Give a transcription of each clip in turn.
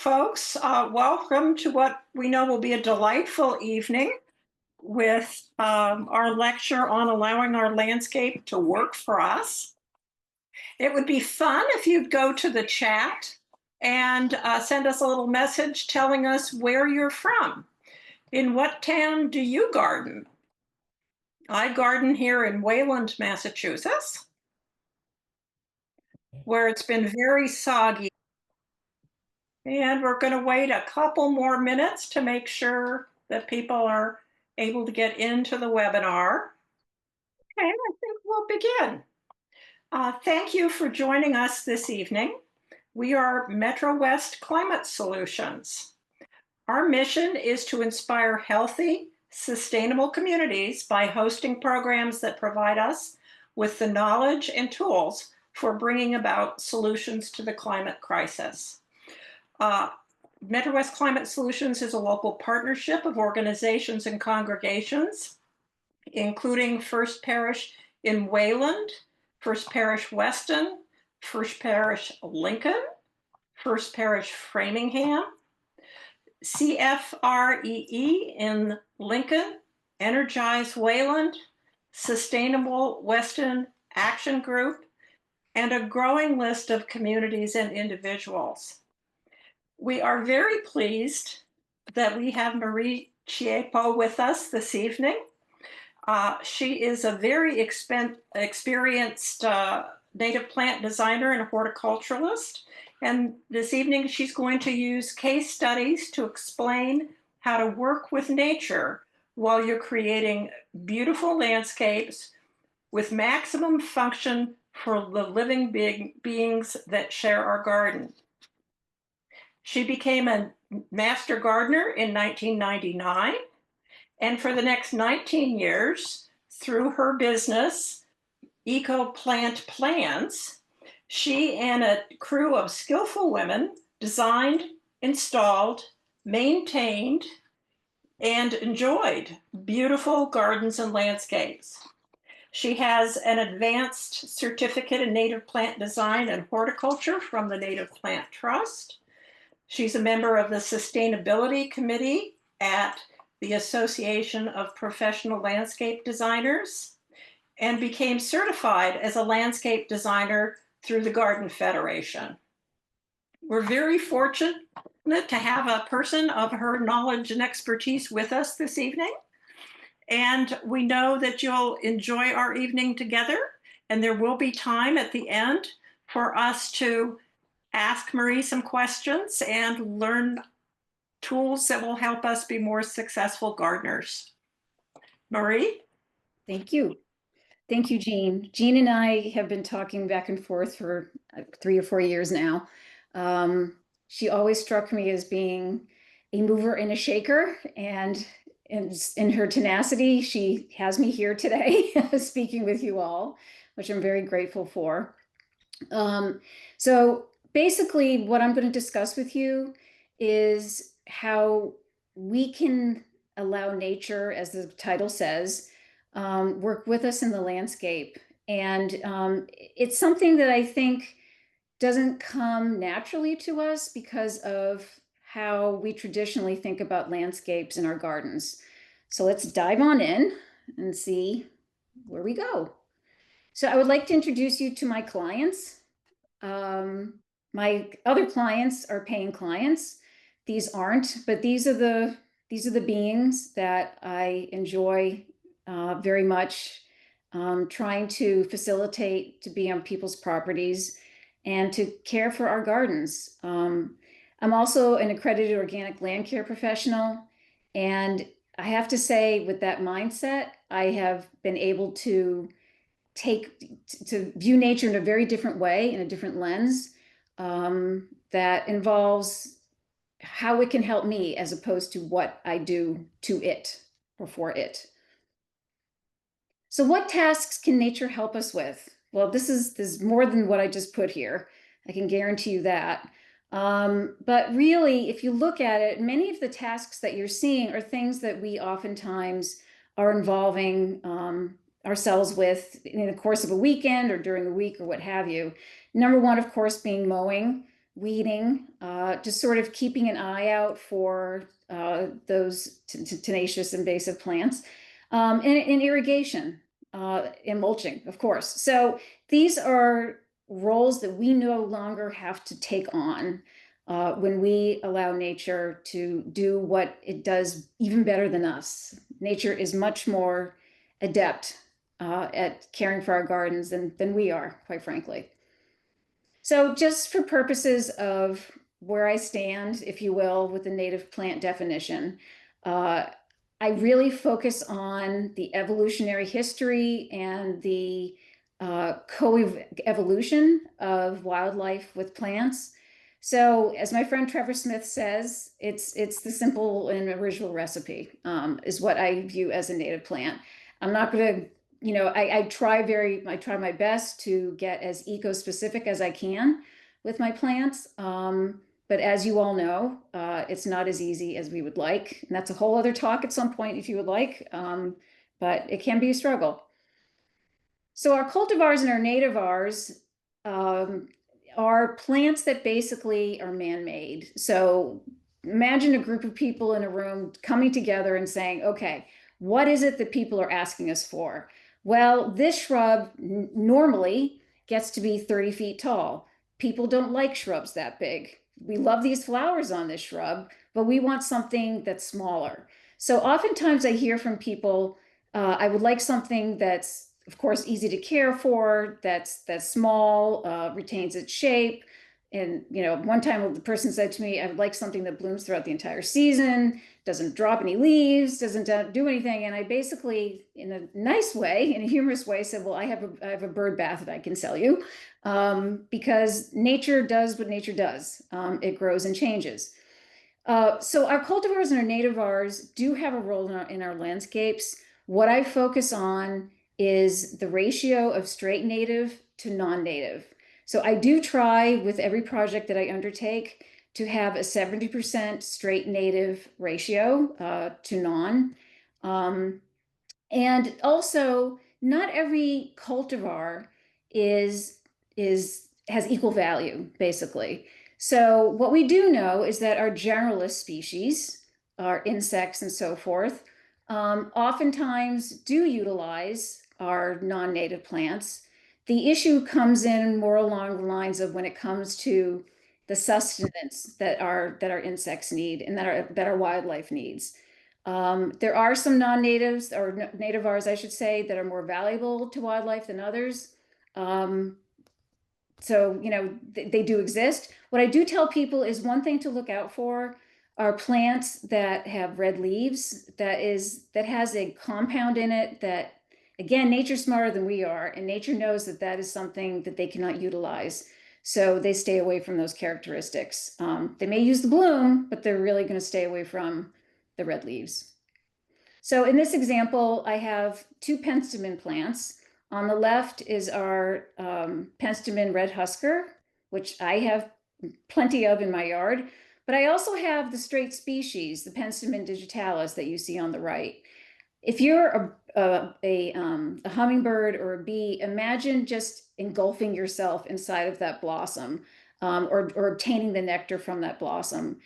folks. Welcome to what we know will be a delightful evening with our lecture on allowing our landscape to work for us. It would be fun if you'd go to the chat and send us a little message telling us where you're from. In what town do you garden? I garden here in Wayland, Massachusetts, where it's been very soggy. And we're going to wait a couple more minutes to make sure that people are able to get into the webinar. Okay, I think we'll begin. Thank you for joining us this evening. We are Metro West Climate Solutions. Our mission is to inspire healthy, sustainable communities by hosting programs that provide us with the knowledge and tools for bringing about solutions to the climate crisis. Metro West Climate Solutions is a local partnership of organizations and congregations, including First Parish in Wayland, First Parish Weston, First Parish Lincoln, First Parish Framingham, CFREE in Lincoln, Energize Wayland, Sustainable Weston Action Group, and a growing list of communities and individuals. We are very pleased that we have Marie Chiepo with us this evening. She is a very experienced native plant designer and horticulturalist. And this evening, she's going to use case studies to explain how to work with nature while you're creating beautiful landscapes with maximum function for the living beings that share our garden. She became a master gardener in 1999, and for the next 19 years, through her business, Eco Plant Plans, she and a crew of skillful women designed, installed, maintained, and enjoyed beautiful gardens and landscapes. She has an advanced certificate in native plant design and horticulture from the Native Plant Trust. She's a member of the Sustainability Committee at the Association of Professional Landscape Designers and became certified as a landscape designer through the Garden Federation. We're very fortunate to have a person of her knowledge and expertise with us this evening. And we know that you'll enjoy our evening together, and there will be time at the end for us to ask Marie some questions and learn tools that will help us be more successful gardeners. Marie? Thank you. Thank you, Jean. Jean and I have been talking back and forth for 3 or 4 years now. She always struck me as being a mover and a shaker, and in her tenacity, she has me here today speaking with you all, which I'm very grateful for. So basically, what I'm going to discuss with you is how we can allow nature, as the title says, work with us in the landscape. And it's something that I think doesn't come naturally to us because of how we traditionally think about landscapes in our gardens. So let's dive on in and see where we go. So I would like to introduce you to my clients. My other clients are paying clients. These aren't, but these are the beings that I enjoy very much, trying to facilitate to be on people's properties and to care for our gardens. I'm also an accredited organic land care professional, and I have to say, with that mindset, I have been able to view nature in a very different way, in a different lens, that involves how it can help me as opposed to what I do to it or for it. So what tasks can nature help us with? Well, this is more than what I just put here. I can guarantee you that. But really, if you look at it, many of the tasks that you're seeing are things that we oftentimes are involving ourselves with in the course of a weekend or during the week or what have you. Number one, of course, being mowing. weeding, just sort of keeping an eye out for those tenacious invasive plants, and irrigation, and mulching, of course. So these are roles that we no longer have to take on when we allow nature to do what it does even better than us. Nature is much more adept at caring for our gardens than we are, quite frankly. So just for purposes of where I stand, if you will, with the native plant definition, uh, I really focus on the evolutionary history and the co-evolution of wildlife with plants. So, as my friend Trevor Smith says, it's the simple and original recipe, is what I view as a native plant. I'm not going to, I try my best to get as eco-specific as I can with my plants. But as you all know, it's not as easy as we would like. And that's a whole other talk at some point if you would like. But it can be a struggle. So our cultivars and our nativars are plants that basically are man-made. So imagine a group of people in a room coming together and saying, okay, what is it that people are asking us for? Well, this shrub normally gets to be 30 feet tall. People don't like shrubs that big. We love these flowers on this shrub, but we want something that's smaller. So oftentimes I hear from people, I would like something that's, of course, easy to care for, that's small, retains its shape. And one time the person said to me, I would like something that blooms throughout the entire season, doesn't drop any leaves, doesn't do anything. And I basically, in a nice way, in a humorous way, said, well, I have a bird bath that I can sell you, because nature does what nature does. It grows and changes. So our cultivars and our nativars do have a role in our landscapes. What I focus on is the ratio of straight native to non-native. So I do try with every project that I undertake to have a 70% straight native ratio to non. And also, not every cultivar is has equal value, basically. So what we do know is that our generalist species, our insects and so forth, oftentimes do utilize our non-native plants. The issue comes in more along the lines of when it comes to the sustenance that our insects need and that our wildlife needs. There are some non-natives or nativars, I should say, that are more valuable to wildlife than others. So, they do exist. What I do tell people is one thing to look out for are plants that have red leaves, that has a compound in it that, again, nature's smarter than we are, and nature knows that that is something that they cannot utilize. So they stay away from those characteristics. They may use the bloom, but they're really going to stay away from the red leaves. So in this example, I have two penstemon plants. On the left is our penstemon red husker, which I have plenty of in my yard, but I also have the straight species, the penstemon digitalis that you see on the right. If you're a hummingbird or a bee, imagine just engulfing yourself inside of that blossom, or obtaining the nectar from that blossom.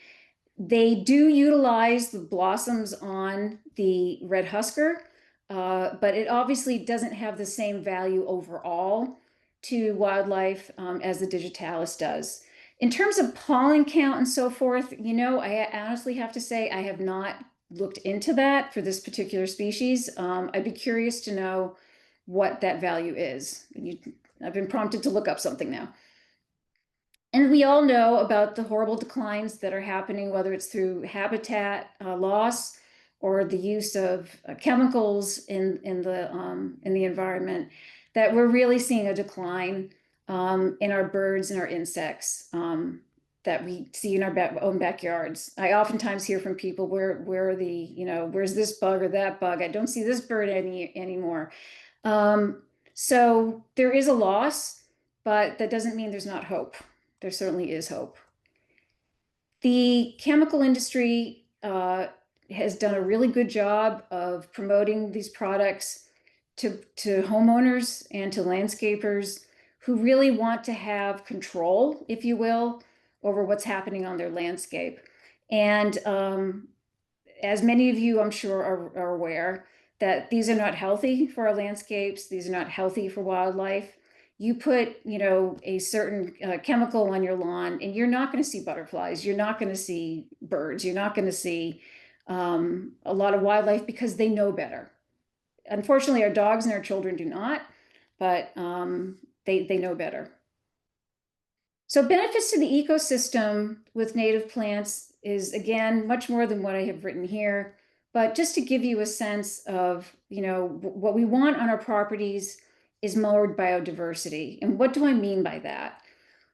They do utilize the blossoms on the red husker, but it obviously doesn't have the same value overall to wildlife as the digitalis does. In terms of pollen count and so forth, I honestly have to say I have not looked into that for this particular species. I'd be curious to know what that value is. I've been prompted to look up something now. And we all know about the horrible declines that are happening, whether it's through habitat loss or the use of chemicals in the environment, that we're really seeing a decline in our birds and our insects that we see in our own backyards. I oftentimes hear from people, where are the, where's this bug or that bug? I don't see this bird anymore. So there is a loss, but that doesn't mean there's not hope. There certainly is hope. The chemical industry has done a really good job of promoting these products to homeowners and to landscapers who really want to have control, if you will, over what's happening on their landscape. And as many of you, I'm sure, are aware, that these are not healthy for our landscapes. These are not healthy for wildlife. You put, a certain chemical on your lawn, and you're not going to see butterflies. You're not going to see birds. You're not going to see a lot of wildlife because they know better. Unfortunately, our dogs and our children do not, but they know better. So benefits to the ecosystem with native plants is, again, much more than what I have written here. But just to give you a sense of, what we want on our properties is more biodiversity. And what do I mean by that?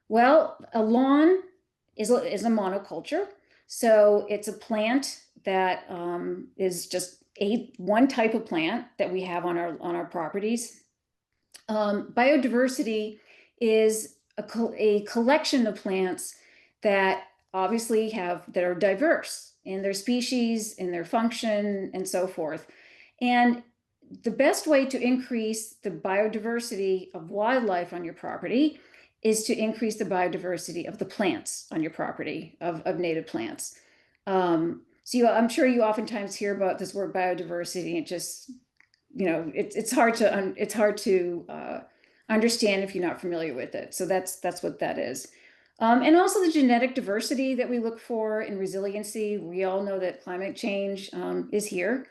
Well, a lawn is a monoculture. So it's a plant that is just one type of plant that we have on our properties. Biodiversity is a collection of plants that obviously that are diverse in their species, in their function, and so forth. And the best way to increase the biodiversity of wildlife on your property is to increase the biodiversity of the plants on your property, of native plants. So I'm sure you oftentimes hear about this word biodiversity. It just, it's hard to understand if you're not familiar with it. So that's what that is. And also the genetic diversity that we look for in resiliency. We all know that climate change is here.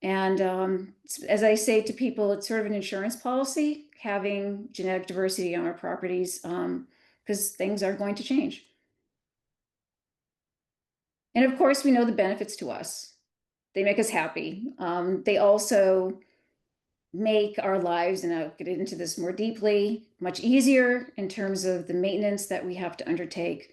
And as I say to people, it's sort of an insurance policy, having genetic diversity on our properties, because things are going to change. And of course, we know the benefits to us. They make us happy. They also make our lives, and I'll get into this more deeply, much easier in terms of the maintenance that we have to undertake.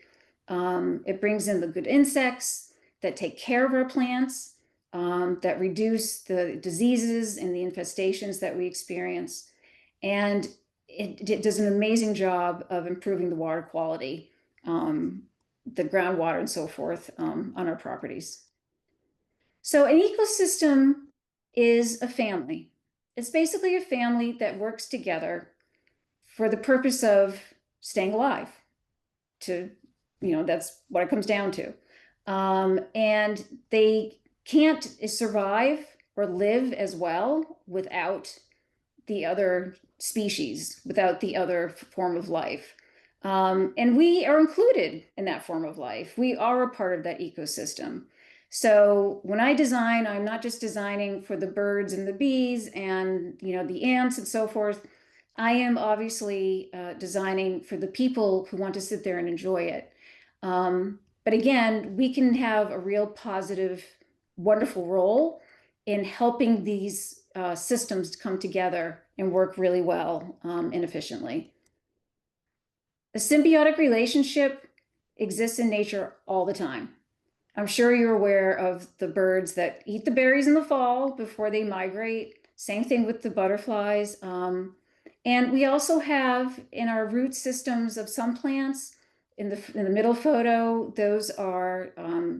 It brings in the good insects that take care of our plants, that reduce the diseases and the infestations that we experience. And it does an amazing job of improving the water quality, the groundwater and so forth, on our properties. So an ecosystem is a family. It's basically a family that works together for the purpose of staying alive. That's what it comes down to. And they can't survive or live as well without the other species, without the other form of life. And we are included in that form of life. We are a part of that ecosystem. So when I design, I'm not just designing for the birds and the bees and the ants and so forth. I am obviously designing for the people who want to sit there and enjoy it. But again, we can have a real positive, wonderful role in helping these systems to come together and work really well and efficiently. A symbiotic relationship exists in nature all the time. I'm sure you're aware of the birds that eat the berries in the fall before they migrate. Same thing with the butterflies. And we also have in our root systems of some plants, in the middle photo, those are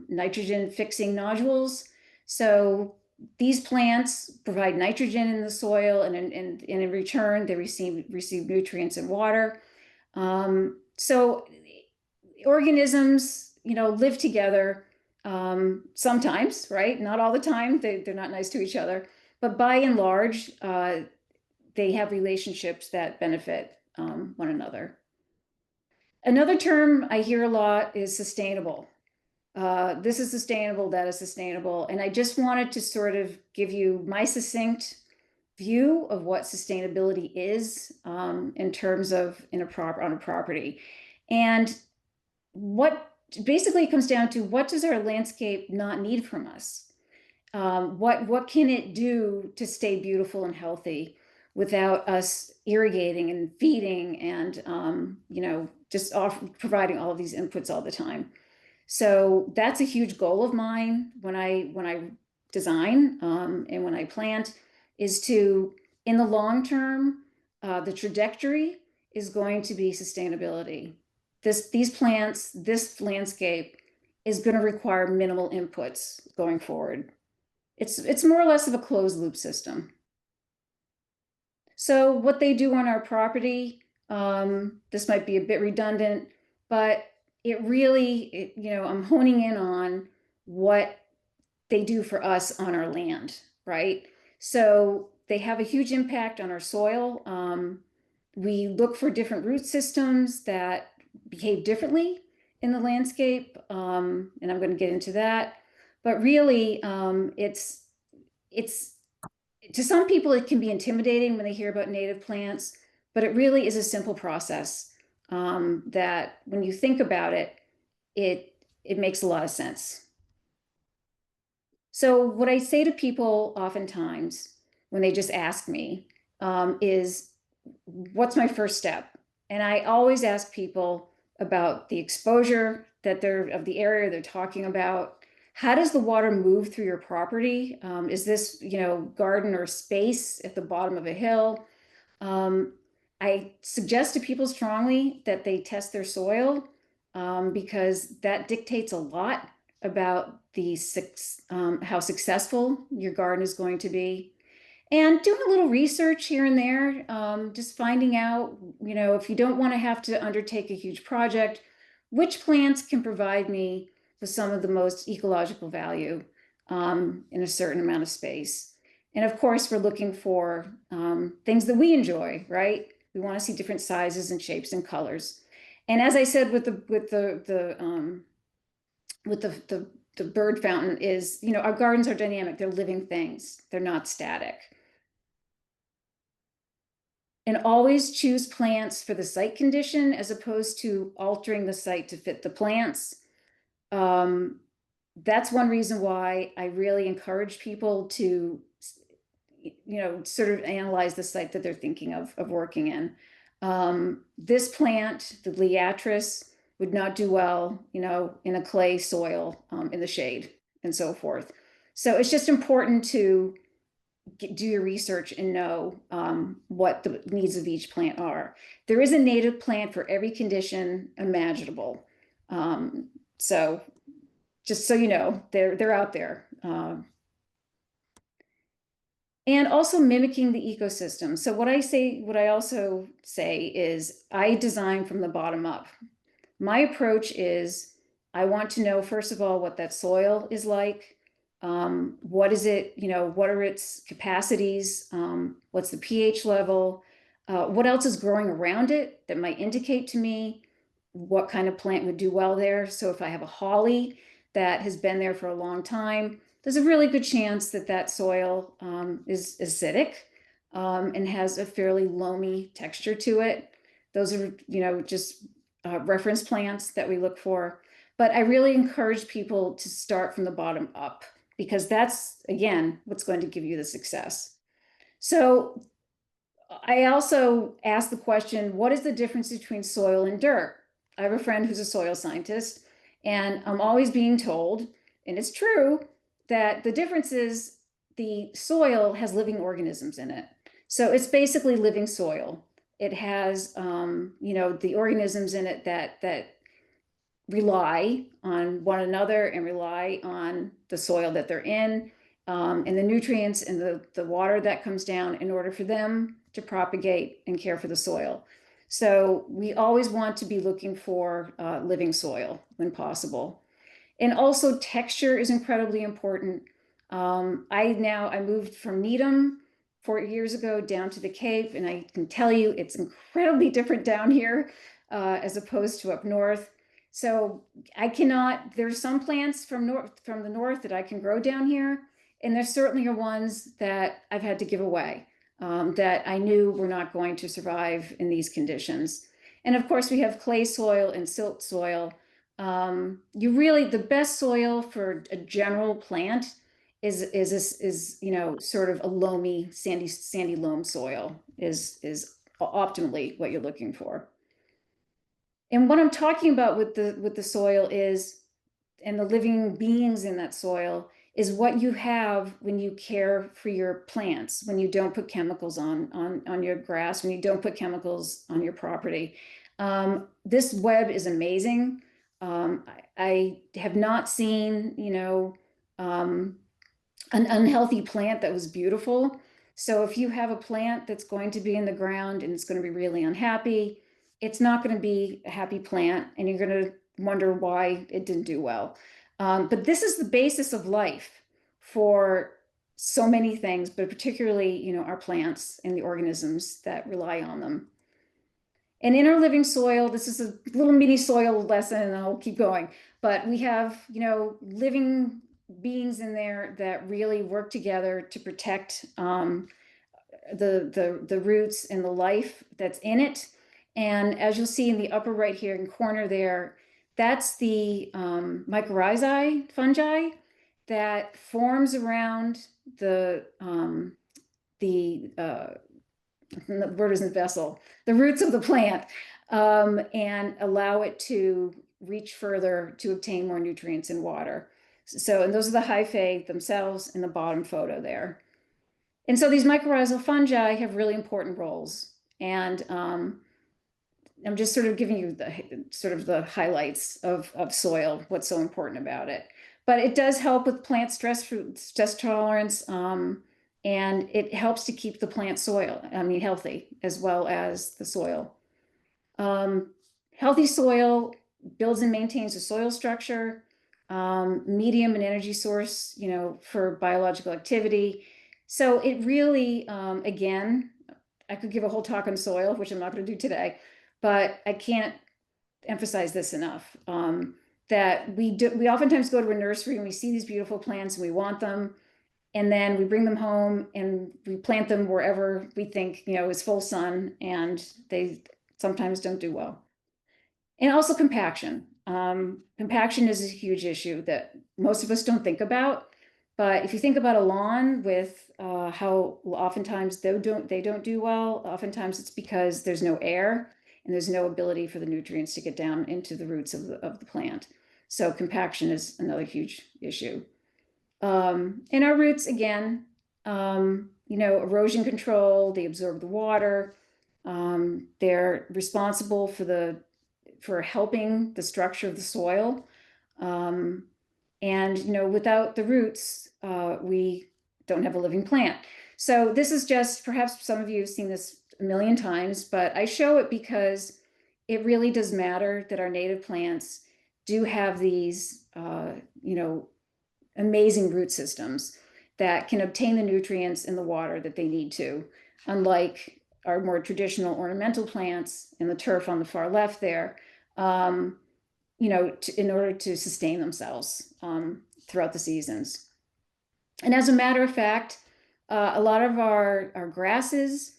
nitrogen fixing nodules. So these plants provide nitrogen in the soil, and in return, they receive nutrients and water. So organisms, live together sometimes, right? Not all the time. They're not nice to each other, but by and large, they have relationships that benefit one another. Another term I hear a lot is sustainable. This is sustainable, that is sustainable. And I just wanted to sort of give you my succinct view of what sustainability is in terms of on a property. And what basically it comes down to, what does our landscape not need from us? What can it do to stay beautiful and healthy without us irrigating and feeding and just providing all of these inputs all the time? So that's a huge goal of mine when I design and when I plant, is to, in the long term, the trajectory is going to be sustainability. These plants, this landscape is going to require minimal inputs going forward. It's more or less of a closed loop system. So what they do on our property, this might be a bit redundant, but it really, I'm honing in on what they do for us on our land, right? So they have a huge impact on our soil. We look for different root systems that behave differently in the landscape, and I'm going to get into that. But really, it's to some people it can be intimidating when they hear about native plants, but it really is a simple process that, when you think about it, it makes a lot of sense. So what I say to people oftentimes when they just ask me is, what's my first step? And I always ask people about the exposure that they're of the area they're talking about. How does the water move through your property? Is this, garden or space at the bottom of a hill? Um, I suggest to people strongly that they test their soil, because that dictates a lot about how successful your garden is going to be. And doing a little research here and there, just finding out, if you don't want to have to undertake a huge project, which plants can provide me with some of the most ecological value in a certain amount of space. And of course, we're looking for things that we enjoy, right? We want to see different sizes and shapes and colors. And as I said with the bird fountain is, our gardens are dynamic. They're living things. They're not static. And always choose plants for the site condition as opposed to altering the site to fit the plants. That's one reason why I really encourage people to, sort of analyze the site that they're thinking of working in. This plant, the Liatris, would not do well, in a clay soil, in the shade and so forth. So it's just important to do your research and know what the needs of each plant are. There is a native plant for every condition imaginable. So just so you know, they're out there. And also mimicking the ecosystem. So what I also say is, I design from the bottom up. My approach is, I want to know, first of all, what that soil is like. What is it, what are its capacities? What's the pH level? What else is growing around it that might indicate to me what kind of plant would do well there? So if I have a holly that has been there for a long time, there's a really good chance that that soil is acidic and has a fairly loamy texture to it. Those are, just reference plants that we look for. But I really encourage people to start from the bottom up, because that's, again, what's going to give you the success. So I also ask the question, what is the difference between soil and dirt? I have a friend who's a soil scientist, and I'm always being told, and it's true, that the difference is the soil has living organisms in it. So it's basically living soil. It has, the organisms in it that rely on one another and rely on the soil that they're in, and the nutrients and the water that comes down in order for them to propagate and care for the soil. So we always want to be looking for living soil when possible. And also texture is incredibly important. I moved from Needham 4 years ago down to the Cape, and I can tell you it's incredibly different down here as opposed to up north. So there's some plants from the north that I can grow down here, and there certainly are ones that I've had to give away that I knew were not going to survive in these conditions. And of course, we have clay soil and silt soil. The best soil for a general plant is sort of a loamy, sandy loam soil is optimally what you're looking for. And what I'm talking about with the soil is, and the living beings in that soil, is what you have when you care for your plants, when you don't put chemicals on your grass, when you don't put chemicals on your property. This web is amazing. I have not seen, an unhealthy plant that was beautiful. So if you have a plant that's going to be in the ground and it's going to be really unhappy, it's not going to be a happy plant, and you're going to wonder why it didn't do well. But this is the basis of life for so many things, but particularly, our plants and the organisms that rely on them. And in our living soil, this is a little mini soil lesson, and I'll keep going. But we have, living beings in there that really work together to protect the roots and the life that's in it. And as you'll see in the upper right here in corner there, that's the mycorrhizae fungi that forms around the the word isn't vessel, the roots of the plant, and allow it to reach further to obtain more nutrients and water. So, and those are the hyphae themselves in the bottom photo there. And so these mycorrhizal fungi have really important roles. And I'm just sort of giving you the highlights of soil, what's so important about it. But it does help with plant stress tolerance, and it helps to keep the plant healthy, as well as the soil. Healthy soil builds and maintains the soil structure, medium and energy source, for biological activity. So it really, again, I could give a whole talk on soil, which I'm not going to do today, but I can't emphasize this enough. That we oftentimes go to a nursery and we see these beautiful plants and we want them, and then we bring them home and we plant them wherever we think, is full sun, and they sometimes don't do well. And also compaction. Compaction is a huge issue that most of us don't think about. But if you think about a lawn with how oftentimes they don't do well, oftentimes it's because there's no air and there's no ability for the nutrients to get down into the roots of the plant. So compaction is another huge issue. And our roots, again, erosion control, they absorb the water. They're responsible for helping the structure of the soil. And without the roots, we don't have a living plant. So this is just, perhaps some of you have seen this a million times, but I show it because it really does matter that our native plants do have these, amazing root systems that can obtain the nutrients in the water that they need to, unlike our more traditional ornamental plants in the turf on the far left there, in order to sustain themselves throughout the seasons. And as a matter of fact, a lot of our grasses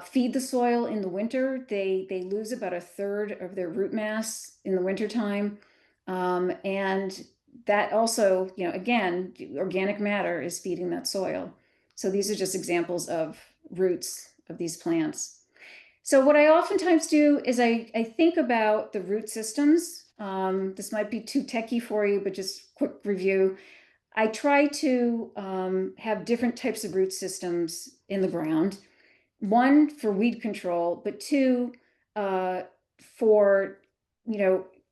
feed the soil in the winter. They lose about a third of their root mass in the wintertime. And that also, again, organic matter is feeding that soil. So these are just examples of roots of these plants. So what I oftentimes do is I think about the root systems. This might be too techy for you, but just quick review. I try to have different types of root systems in the ground. One, for weed control, but two, for,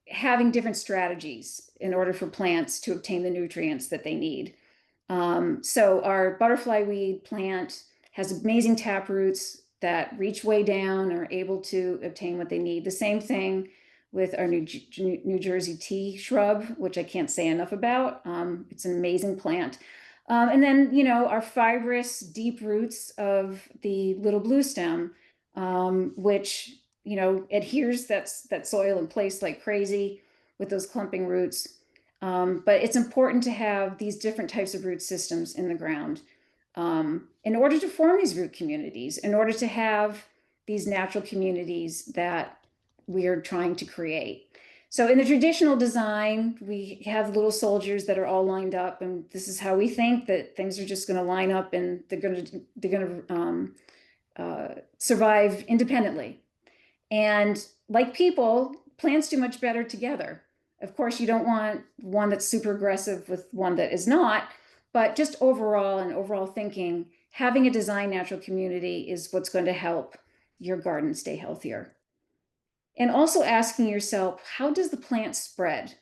having different strategies in order for plants to obtain the nutrients that they need. So our butterfly weed plant has amazing tap roots that reach way down and are able to obtain what they need. The same thing with our New Jersey tea shrub, which I can't say enough about. It's an amazing plant. And then, our fibrous, deep roots of the little blue stem, which, adheres that soil in place like crazy with those clumping roots. But it's important to have these different types of root systems in the ground in order to form these root communities, in order to have these natural communities that we are trying to create. So in the traditional design, we have little soldiers that are all lined up, and this is how we think that things are just going to line up and they're going to survive independently. And like people, plants do much better together. Of course, you don't want one that's super aggressive with one that is not, but just overall thinking, having a design natural community is what's going to help your garden stay healthier. And also asking yourself, how does the plant spread?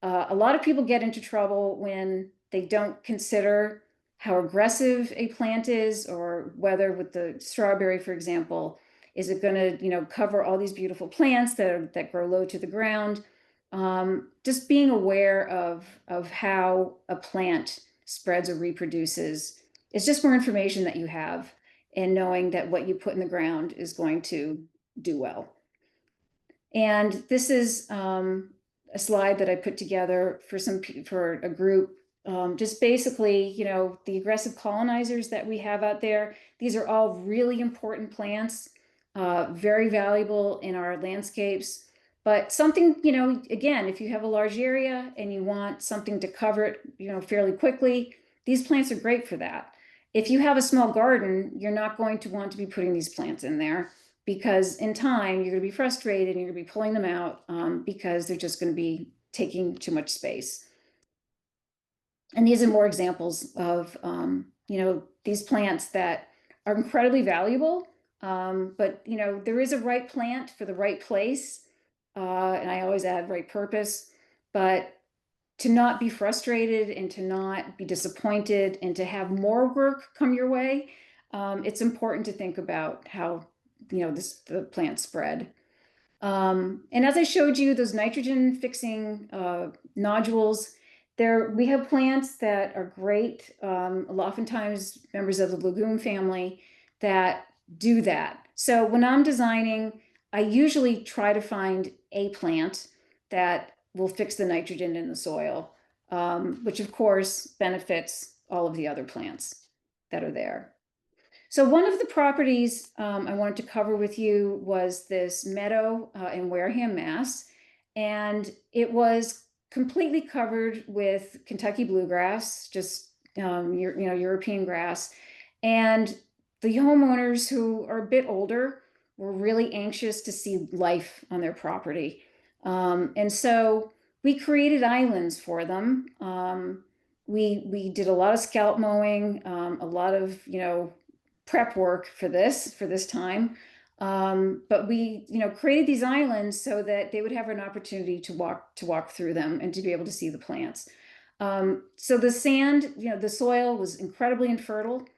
A lot of people get into trouble when they don't consider how aggressive a plant is, or whether with the strawberry, for example, is it going to, cover all these beautiful plants that grow low to the ground? just being aware of how a plant spreads or reproduces is just more information that you have, and knowing that what you put in the ground is going to do well. And this is a slide that I put together for a group. Just basically, the aggressive colonizers that we have out there, these are all really important plants, very valuable in our landscapes. But something, again, if you have a large area and you want something to cover it, fairly quickly, these plants are great for that. If you have a small garden, you're not going to want to be putting these plants in there, because in time you're going to be frustrated and you're going to be pulling them out because they're just going to be taking too much space. And these are more examples of these plants that are incredibly valuable, but there is a right plant for the right place, and I always add right purpose. But to not be frustrated and to not be disappointed and to have more work come your way, it's important to think about how the plants spread. And as I showed you, those nitrogen fixing nodules, we have plants that are great, oftentimes members of the legume family that do that. So when I'm designing, I usually try to find a plant that will fix the nitrogen in the soil, which of course benefits all of the other plants that are there. So one of the properties I wanted to cover with you was this meadow in Wareham, Mass. And it was completely covered with Kentucky bluegrass, just European grass. And the homeowners, who are a bit older, were really anxious to see life on their property. And so we created islands for them. We did a lot of scalp mowing, a lot of prep work for this time. But we, created these islands so that they would have an opportunity to walk through them and to be able to see the plants. So the sand, the soil was incredibly infertile,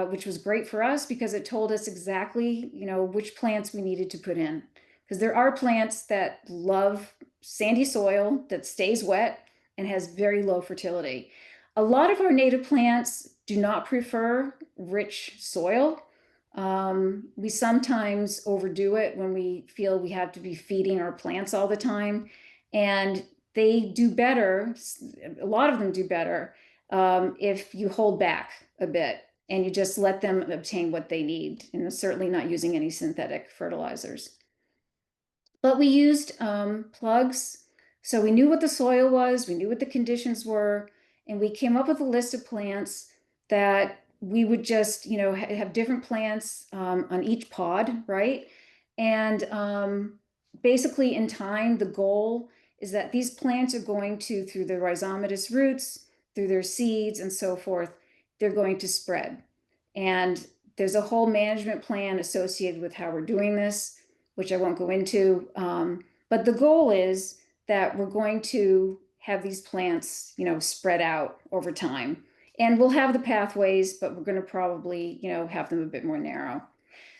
which was great for us because it told us exactly, which plants we needed to put in. Because there are plants that love sandy soil that stays wet and has very low fertility. A lot of our native plants do not prefer rich soil. We sometimes overdo it when we feel we have to be feeding our plants all the time. And they do better, a lot of them do better, if you hold back a bit and you just let them obtain what they need, and certainly not using any synthetic fertilizers. But we used plugs, so we knew what the soil was, we knew what the conditions were, and we came up with a list of plants that we would just, have different plants on each pod, right? And basically in time, the goal is that these plants are going to, through their rhizomatous roots, through their seeds and so forth, they're going to spread. And there's a whole management plan associated with how we're doing this, which I won't go into. But the goal is that we're going to have these plants, spread out over time. And we'll have the pathways, but we're going to probably, have them a bit more narrow.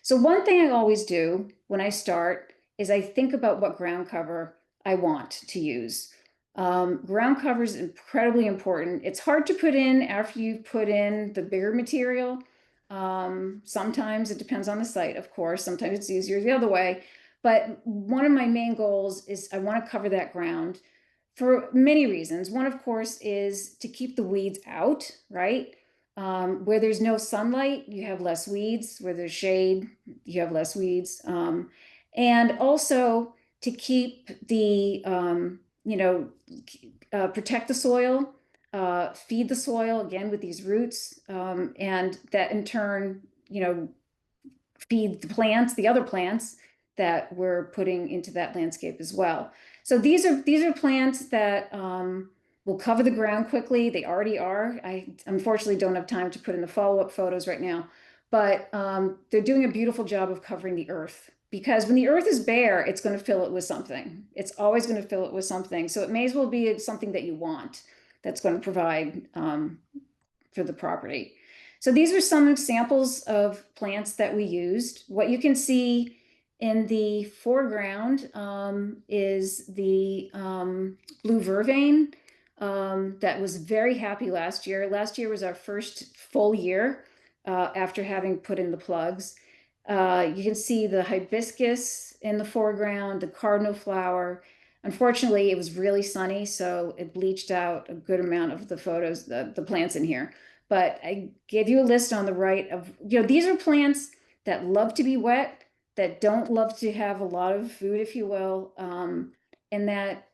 So one thing I always do when I start is I think about what ground cover I want to use. Ground cover is incredibly important. It's hard to put in after you've put in the bigger material. Sometimes it depends on the site, of course. Sometimes it's easier the other way. But one of my main goals is I want to cover that ground for many reasons. One, of course, is to keep the weeds out, right? Where there's no sunlight, you have less weeds. Where there's shade, you have less weeds. And also to keep the, protect the soil, feed the soil again with these roots, and that in turn, feed the plants, the other plants that we're putting into that landscape as well. So these are plants that will cover the ground quickly. They already are. I unfortunately don't have time to put in the follow-up photos right now, but they're doing a beautiful job of covering the earth, because when the earth is bare, it's going to fill it with something. It's always going to fill it with something. So it may as well be something that you want, that's going to provide for the property. So these are some examples of plants that we used. What you can see In the foreground is the blue vervain that was very happy last year. Last year was our first full year after having put in the plugs. You can see the hibiscus in the foreground, the cardinal flower. Unfortunately, it was really sunny, so it bleached out a good amount of the photos, the plants in here. But I gave you a list on the right of, these are plants that love to be wet, that don't love to have a lot of food, if you will, and that,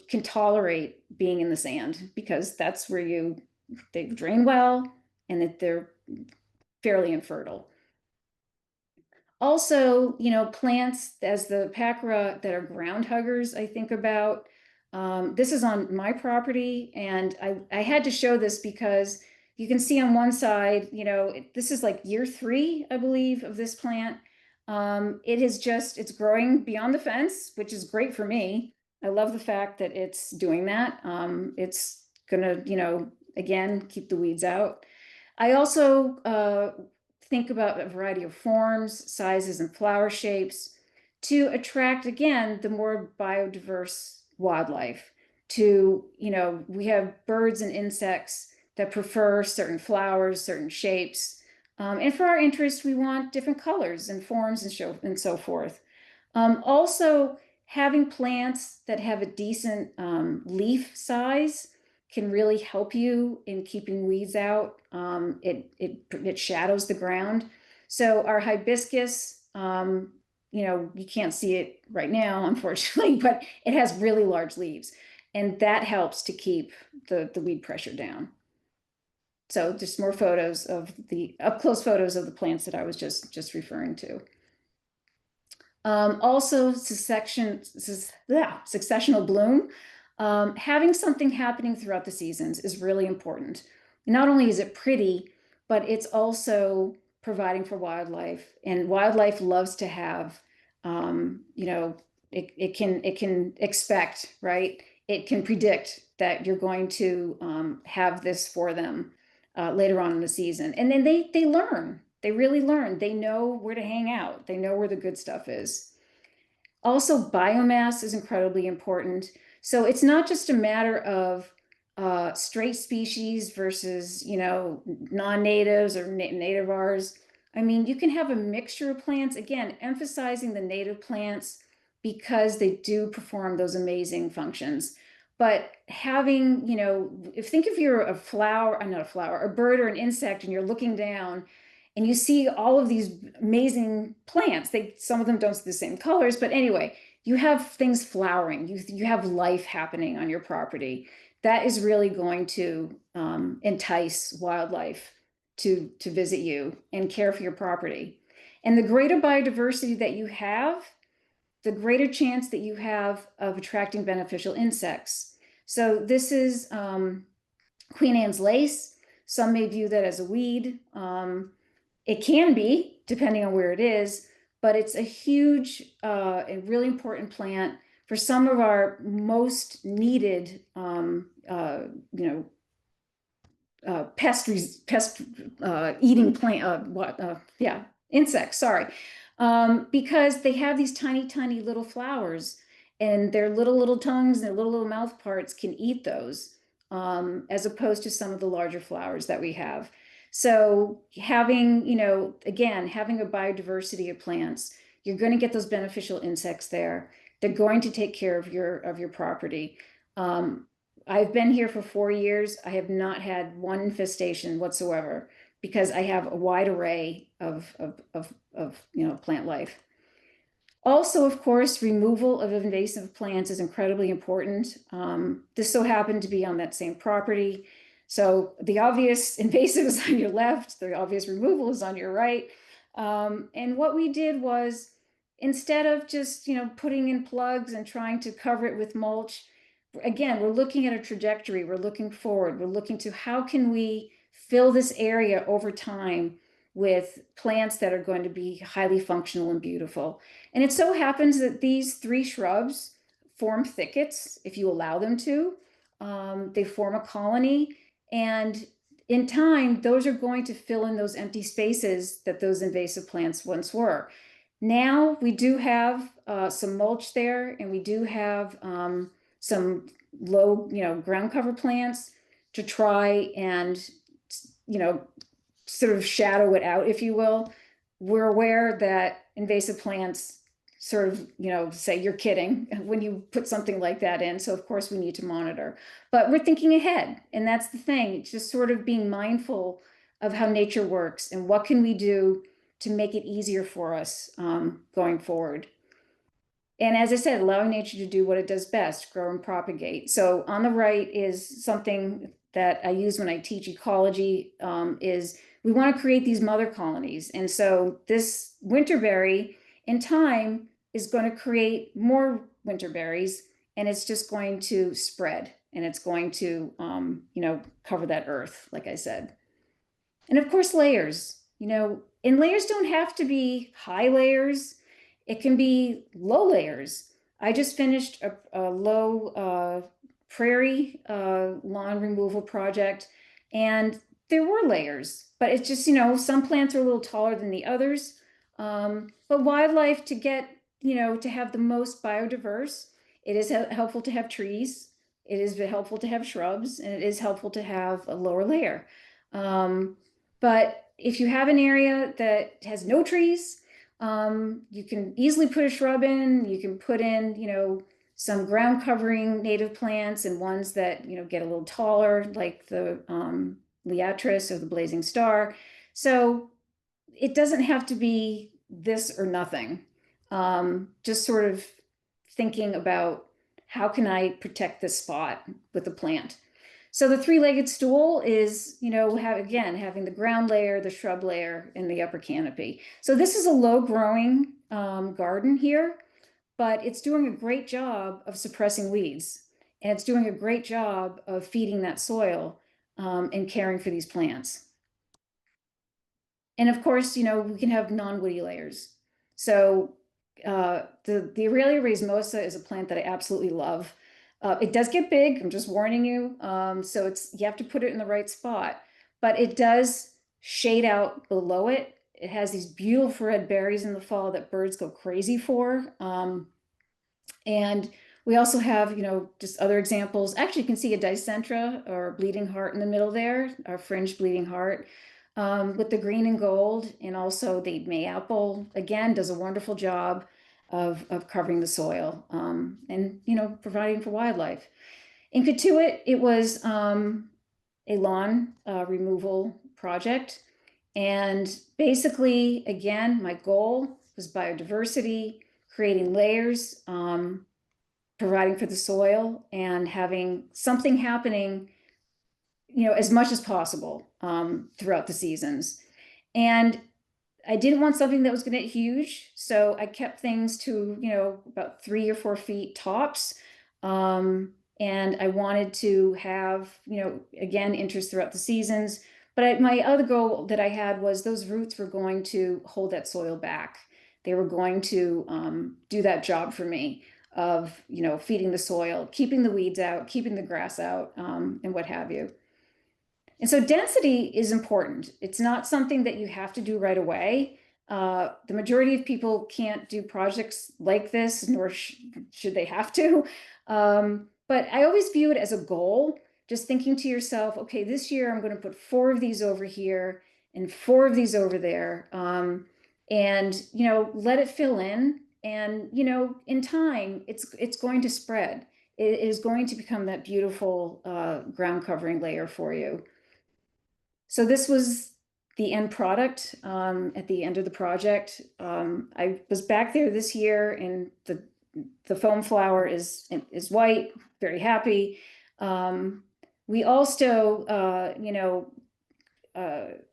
can tolerate being in the sand because that's where they drain well and that they're fairly infertile. Also, plants as the Pacra that are ground huggers, I think about. This is on my property, and I had to show this because you can see on one side, this is like year 3, I believe, of this plant. It's growing beyond the fence, which is great for me. I love the fact that it's doing that. It's gonna, again, keep the weeds out. I also think about a variety of forms, sizes, and flower shapes to attract, again, the more biodiverse wildlife. We have birds and insects that prefer certain flowers, certain shapes. And for our interest, we want different colors and forms and so forth. Also, having plants that have a decent leaf size can really help you in keeping weeds out. It shadows the ground. So our hibiscus, you can't see it right now, unfortunately, but it has really large leaves, and that helps to keep the weed pressure down. So just more photos of the up-close photos of the plants that I was just referring to. Also, successional bloom. Having something happening throughout the seasons is really important. Not only is it pretty, but it's also providing for wildlife, and wildlife loves to have, it can expect, right? It can predict that you're going to have this for them later on in the season, and then they learn. They really learn. They know where to hang out. They know where the good stuff is. Also, biomass is incredibly important. So it's not just a matter of straight species versus, non-natives or nativars. I mean, you can have a mixture of plants, again, emphasizing the native plants because they do perform those amazing functions. But having, think if you're a flower, not a flower, a bird or an insect, and you're looking down and you see all of these amazing plants. Some of them don't see the same colors, but anyway, you have things flowering. You have life happening on your property. That is really going to entice wildlife to visit you and care for your property. And the greater biodiversity that you have, the greater chance that you have of attracting beneficial insects. So this is Queen Anne's lace. Some may view that as a weed. It can be, depending on where it is, but it's a huge and really important plant for some of our most needed, pest eating plant, insects, sorry. Because they have these tiny, tiny little flowers, and their little tongues and their little mouth parts can eat those, as opposed to some of the larger flowers that we have. So having, again, having a biodiversity of plants, you're going to get those beneficial insects there. They're going to take care of your property. I've been here for 4 years. I have not had one infestation whatsoever because I have a wide array of plant life. Also, of course, removal of invasive plants is incredibly important. This so happened to be on that same property. So the obvious invasive is on your left, the obvious removal is on your right. And what we did was, instead of just, putting in plugs and trying to cover it with mulch, again, we're looking at a trajectory, we're looking forward, we're looking to how can we fill this area over time with plants that are going to be highly functional and beautiful. And it so happens that these 3 shrubs form thickets if you allow them to. They form a colony, and in time, those are going to fill in those empty spaces that those invasive plants once were. Now we do have some mulch there, and we do have some low, ground cover plants to try and, you know, sort of shadow it out, if you will. We're aware that invasive plants sort of, say you're kidding when you put something like that in. So of course we need to monitor, but we're thinking ahead. And that's the thing, it's just sort of being mindful of how nature works and what can we do to make it easier for us going forward. And as I said, allowing nature to do what it does best, grow and propagate. So on the right is something that I use when I teach ecology, is we want to create these mother colonies. And so this winterberry in time is going to create more winterberries, and it's just going to spread, and it's going to, cover that earth, like I said. And of course, layers, and layers don't have to be high layers. It can be low layers. I just finished a low prairie lawn removal project, and there were layers, but it's just, some plants are a little taller than the others. But wildlife, to get, to have the most biodiverse, it is helpful to have trees. It is helpful to have shrubs, and it is helpful to have a lower layer. But if you have an area that has no trees, you can easily put a shrub in. You can put in, some ground covering native plants, and ones that, get a little taller, like the liatris or the blazing star. So it doesn't have to be this or nothing. Just sort of thinking about how can I protect this spot with a plant. So the three-legged stool is, having the ground layer, the shrub layer, and the upper canopy. So this is a low-growing garden here, but it's doing a great job of suppressing weeds, and it's doing a great job of feeding that soil and caring for these plants. And of course, we can have non-woody layers. So the Aurelia racemosa is a plant that I absolutely love. It does get big, I'm just warning you. So you have to put it in the right spot, but it does shade out below it. It has these beautiful red berries in the fall that birds go crazy for. And we also have, just other examples. Actually, you can see a dicentra or bleeding heart in the middle there, our fringed bleeding heart, with the green and gold. And also the mayapple, again, does a wonderful job of covering the soil and, providing for wildlife. In Katuitt, it was a lawn removal project. And basically, again, my goal was biodiversity, creating layers, providing for the soil, and having something happening, as much as possible throughout the seasons. And I didn't want something that was going to get huge, so I kept things to, about 3 or 4 feet tops. And I wanted to have, again, interest throughout the seasons. But my other goal that I had was those roots were going to hold that soil back. They were going to do that job for me of, feeding the soil, keeping the weeds out, keeping the grass out, and what have you. And so density is important. It's not something that you have to do right away. The majority of people can't do projects like this, nor should they have to. But I always view it as a goal, just thinking to yourself, okay, this year I'm going to put 4 of these over here and 4 of these over there. And, let it fill in. And, in time, it's going to spread. It is going to become that beautiful ground covering layer for you. So this was the end product at the end of the project. I was back there this year, and the foam flower is white, very happy. We also,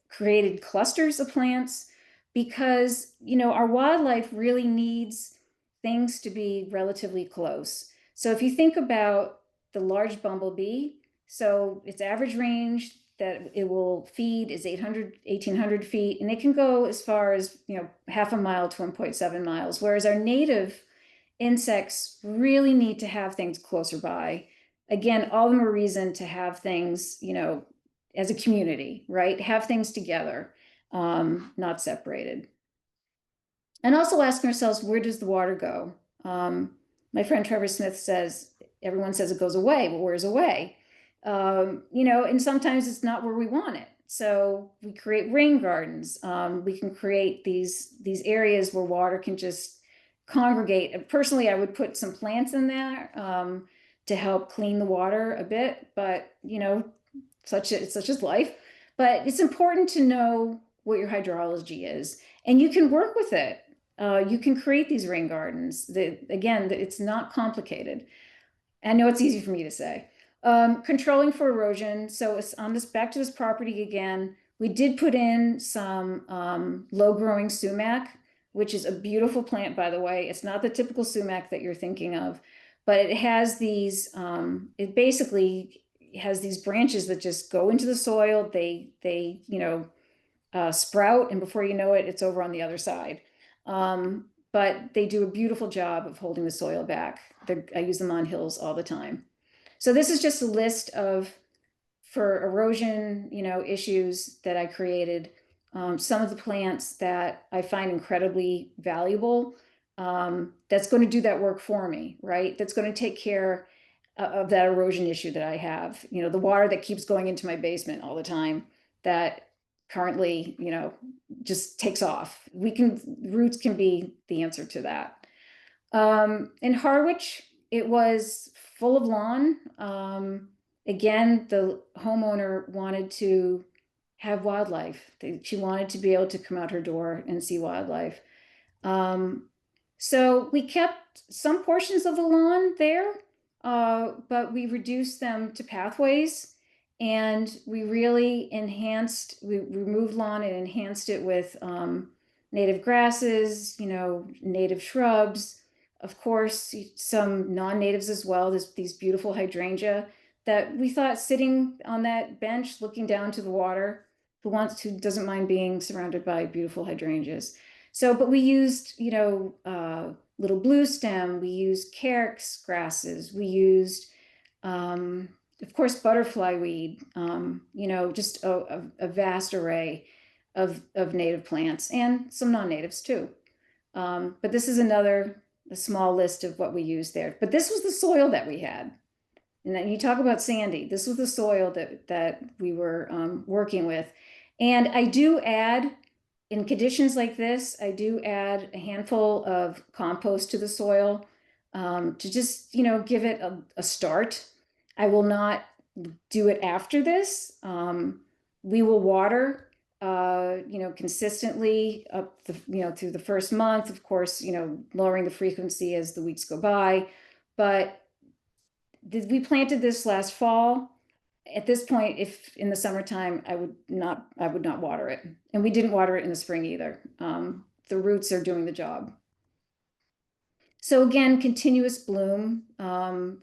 created clusters of plants because, our wildlife really needs things to be relatively close. So if you think about the large bumblebee, so its average range that it will feed is 1,800 feet, and it can go as far as, half a mile to 1.7 miles, whereas our native insects really need to have things closer by. Again, all the more reason to have things, as a community, right? Have things together, not separated. And also asking ourselves, where does the water go? My friend Trevor Smith says, everyone says it goes away, but where's away? And sometimes it's not where we want it. So we create rain gardens. We can create these areas where water can just congregate. Personally, I would put some plants in there to help clean the water a bit, but such is life. But it's important to know what your hydrology is, and you can work with it. You can create these rain gardens. Again, it's not complicated. I know it's easy for me to say. Controlling for erosion. So it's on this, back to this property again. We did put in some low growing sumac, which is a beautiful plant, by the way. It's not the typical sumac that you're thinking of, but it has it basically has these branches that just go into the soil. They sprout, and before you know it, it's over on the other side. But they do a beautiful job of holding the soil back. I use them on hills all the time. So this is just a list of, for erosion, issues that I created. Some of the plants that I find incredibly valuable, that's going to do that work for me, right? That's going to take care of that erosion issue that I have. The water that keeps going into my basement all the time that currently, just takes off. Roots can be the answer to that. In Harwich, it was full of lawn. Again, the homeowner wanted to have wildlife. She wanted to be able to come out her door and see wildlife. Um, so we kept some portions of the lawn there, but we reduced them to pathways, and we removed lawn and enhanced it with native grasses, native shrubs, of course, some non-natives as well. There's these beautiful hydrangea that we thought, sitting on that bench looking down to the water, who doesn't mind being surrounded by beautiful hydrangeas. So, but we used, little blue stem, we used carex grasses, we used, of course, butterfly weed, just a vast array of native plants and some non-natives too. But this is a small list of what we used there. But this was the soil that we had. And then you talk about sandy. This was the soil that we were working with. And I do add, in conditions like this, I do add a handful of compost to the soil to just, give it a start. I will not do it after this. We will water, consistently up through the first month, of course, lowering the frequency as the weeks go by. But we planted this last fall. At this point, if in the summertime, I would not water it. And we didn't water it in the spring either. The roots are doing the job. So again, continuous bloom,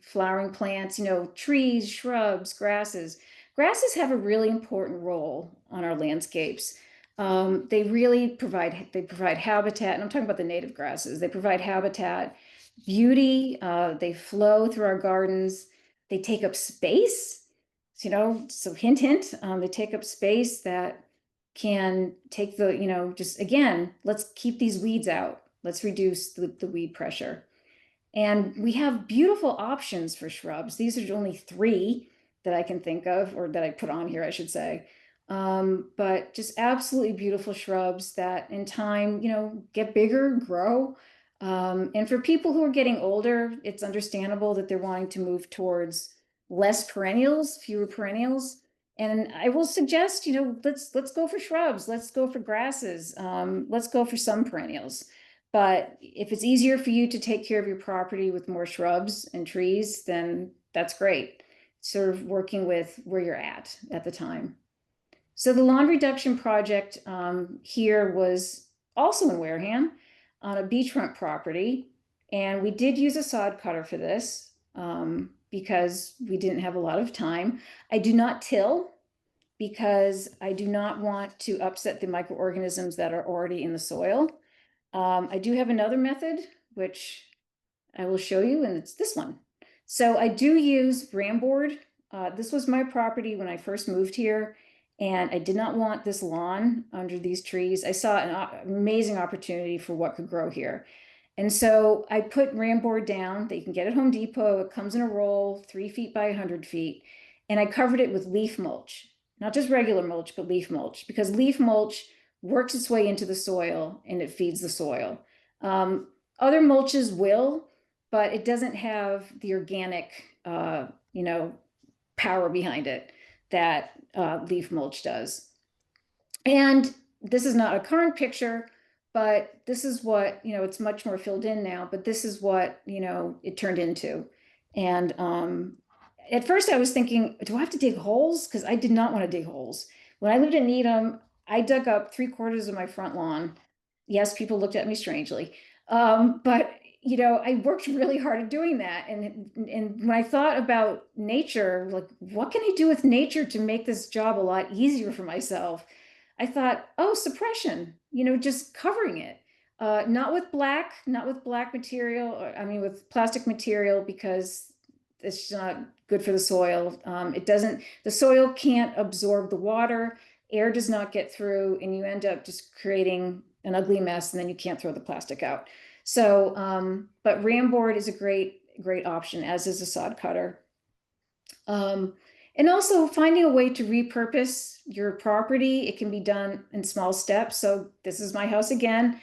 flowering plants, trees, shrubs, grasses. Grasses have a really important role on our landscapes. They provide habitat, and I'm talking about the native grasses. They provide habitat, beauty. They flow through our gardens. They take up space. So hint, hint. They take up space that can take just again, let's keep these weeds out. Let's reduce the weed pressure. And we have beautiful options for shrubs. These are only three that I can think of, or that I put on here, I should say. But just absolutely beautiful shrubs that in time, get bigger, grow. And for people who are getting older, it's understandable that they're wanting to move towards less perennials, fewer perennials. And I will suggest, let's go for shrubs, let's go for grasses, let's go for some perennials. But if it's easier for you to take care of your property with more shrubs and trees, then that's great. Sort of working with where you're at the time. So the lawn reduction project here was also in Wareham on a beachfront property. And we did use a sod cutter for this because we didn't have a lot of time. I do not till because I do not want to upset the microorganisms that are already in the soil. I do have another method, which I will show you, and it's this one. So I do use Ramboard. This was my property when I first moved here, And I did not want this lawn under these trees. I saw an amazing opportunity for what could grow here. And so I put ramboard down that you can get at Home Depot. It comes in a roll, 3 feet by 100 feet. And I covered it with leaf mulch, not just regular mulch, but leaf mulch, because leaf mulch works its way into the soil and it feeds the soil. Other mulches will, but it doesn't have the organic, power behind it that leaf mulch does. And this is not a current picture, but this is what, it's much more filled in now, but this is what, it turned into. And at first I was thinking, do I have to dig holes? Because I did not want to dig holes. When I lived in Needham, I dug up 3/4 of my front lawn. Yes, people looked at me strangely. But I worked really hard at doing that. And when I thought about nature, like, what can I do with nature to make this job a lot easier for myself? I thought, oh, suppression, just covering it. Not with black material, I mean, with plastic material, because it's not good for the soil. The soil can't absorb the water, air does not get through, and you end up just creating an ugly mess, and then you can't throw the plastic out. So, but Ramboard is a great option, as is a sod cutter. And also finding a way to repurpose your property. It can be done in small steps. So this is my house again.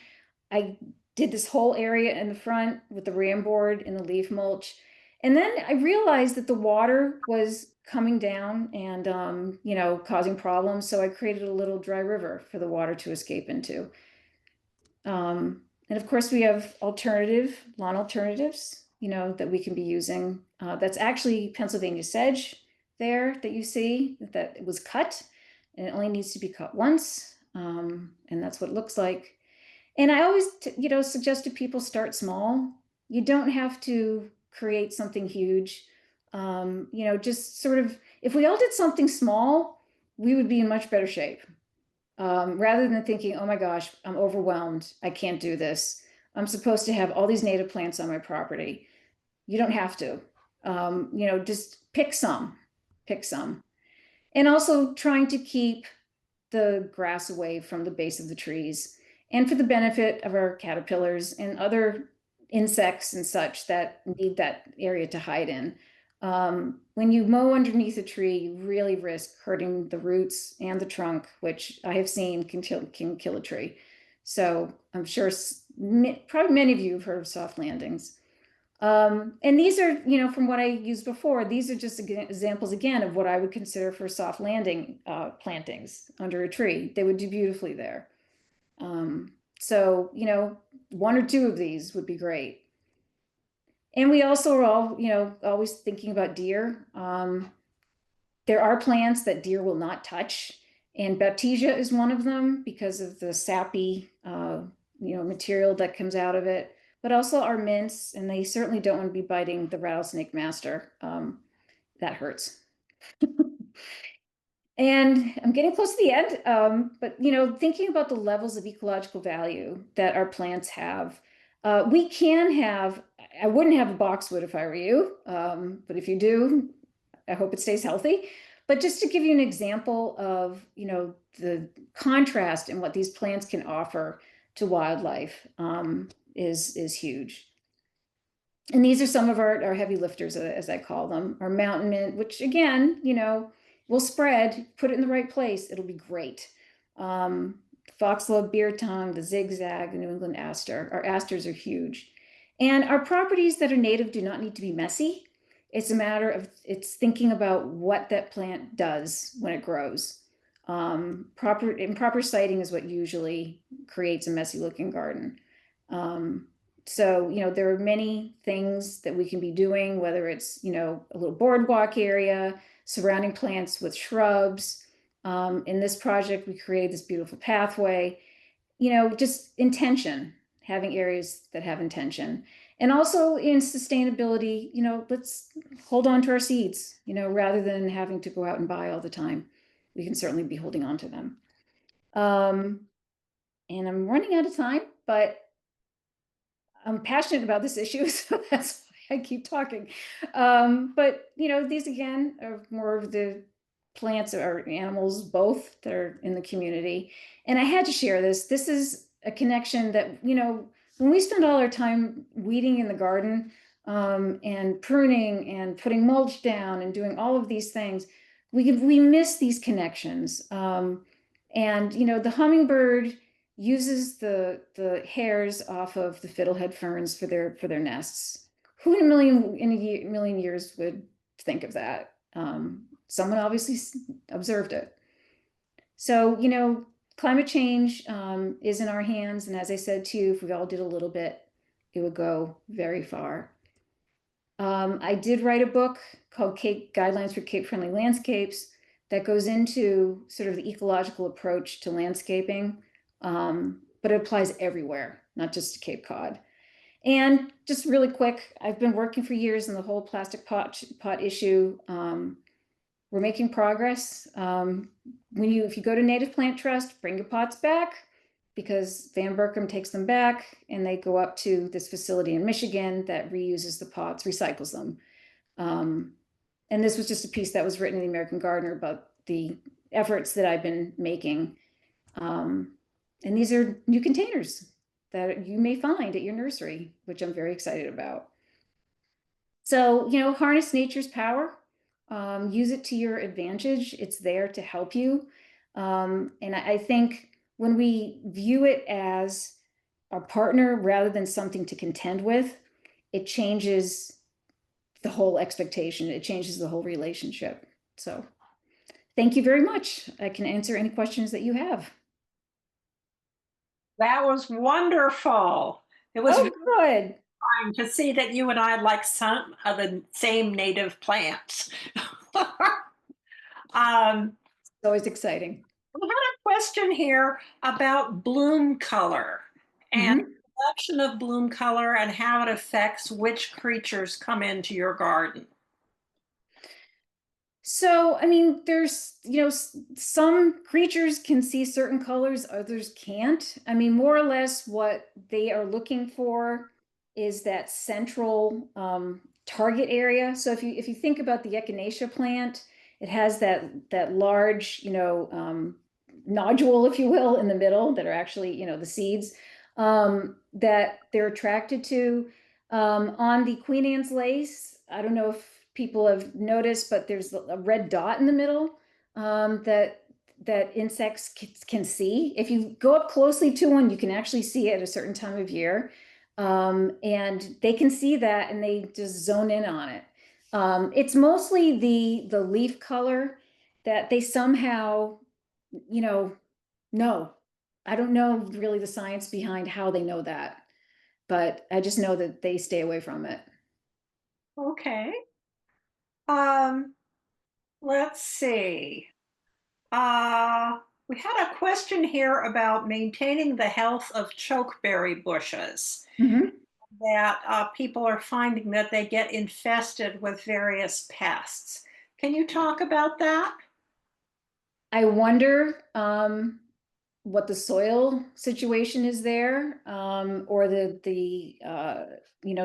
I did this whole area in the front with the ramboard and the leaf mulch. And then I realized that the water was coming down and, causing problems. So I created a little dry river for the water to escape into. And of course, we have lawn alternatives, that we can be using. That's actually Pennsylvania sedge there that you see, that it was cut, and it only needs to be cut once. And that's what it looks like. And I always, suggest to people, start small. You don't have to create something huge. Just sort of, if we all did something small, we would be in much better shape. Rather than thinking, oh my gosh, I'm overwhelmed, I can't do this. I'm supposed to have all these native plants on my property. You don't have to. Just pick some, pick some. And also trying to keep the grass away from the base of the trees, and for the benefit of our caterpillars and other insects and such that need that area to hide in. When you mow underneath a tree, you really risk hurting the roots and the trunk, which I have seen can kill a tree. So I'm sure probably many of you have heard of soft landings. And these are, from what I used before, these are just examples again of what I would consider for soft landing plantings under a tree. They would do beautifully there. So, one or two of these would be great. And we also are all, always thinking about deer. There are plants that deer will not touch, and Baptisia is one of them because of the sappy, material that comes out of it. But also our mints, and they certainly don't want to be biting the rattlesnake master. That hurts. And I'm getting close to the end, but thinking about the levels of ecological value that our plants have, we can have. I wouldn't have a boxwood if I were you, but if you do, I hope it stays healthy. But just to give you an example of the contrast in what these plants can offer to wildlife, is huge. And these are some of our heavy lifters, as I call them, our mountain mint, which again, will spread, put it in the right place, it'll be great. Foxglove, beer tongue, the zigzag, the New England aster. Our asters are huge. And our properties that are native do not need to be messy. It's a matter of, it's thinking about what that plant does when it grows. Improper siting is what usually creates a messy looking garden. So, there are many things that we can be doing, whether it's, a little boardwalk area, surrounding plants with shrubs. In this project, we created this beautiful pathway, just intention, having areas that have intention. And also in sustainability, let's hold on to our seeds, rather than having to go out and buy all the time. We can certainly be holding on to them. And I'm running out of time, but I'm passionate about this issue, so that's why I keep talking. But these again are more of the plants or animals, both that are in the community. And I had to share this. This is a connection that, when we spend all our time weeding in the garden, and pruning and putting mulch down and doing all of these things, we miss these connections. And the hummingbird uses the hairs off of the fiddlehead ferns for their nests. Who in a million years would think of that? Someone obviously observed it. So, climate change is in our hands. And as I said to you, if we all did a little bit, it would go very far. I did write a book called Guidelines for Cape Friendly Landscapes that goes into sort of the ecological approach to landscaping, but it applies everywhere, not just to Cape Cod. And just really quick, I've been working for years in the whole plastic pot issue. We're making progress. If you go to Native Plant Trust, bring your pots back, because Van Berkom takes them back and they go up to this facility in Michigan that reuses the pots, recycles them. And this was just a piece that was written in the American Gardener about the efforts that I've been making. And these are new containers that you may find at your nursery, which I'm very excited about. So, harness nature's power, use it to your advantage. It's there to help you. And I think when we view it as our partner rather than something to contend with, it changes the whole expectation. It changes the whole relationship. So thank you very much. I can answer any questions that you have. That was wonderful. It was Oh, good. fun to see that you and I like some of the same native plants. It's always exciting. We had a question here about bloom color and Mhm. production of bloom color and how it affects which creatures come into your garden. So, I mean, there's, some creatures can see certain colors, others can't. I mean, more or less what they are looking for is that central target area. So if you think about the echinacea plant, it has that large, nodule, if you will, in the middle that are actually, the seeds that they're attracted to. On the Queen Anne's lace, I don't know if people have noticed, but there's a red dot in the middle that insects can see. If you go up closely to one, you can actually see it at a certain time of year. And they can see that and they just zone in on it. It's mostly the leaf color that they somehow, know. I don't know really the science behind how they know that, but I just know that they stay away from it. Okay. Um, let's see. Uh, we had a question here about maintaining the health of chokeberry bushes, Mhm. that people are finding that they get infested with various pests. Can you talk about that? I wonder what the soil situation is there, or the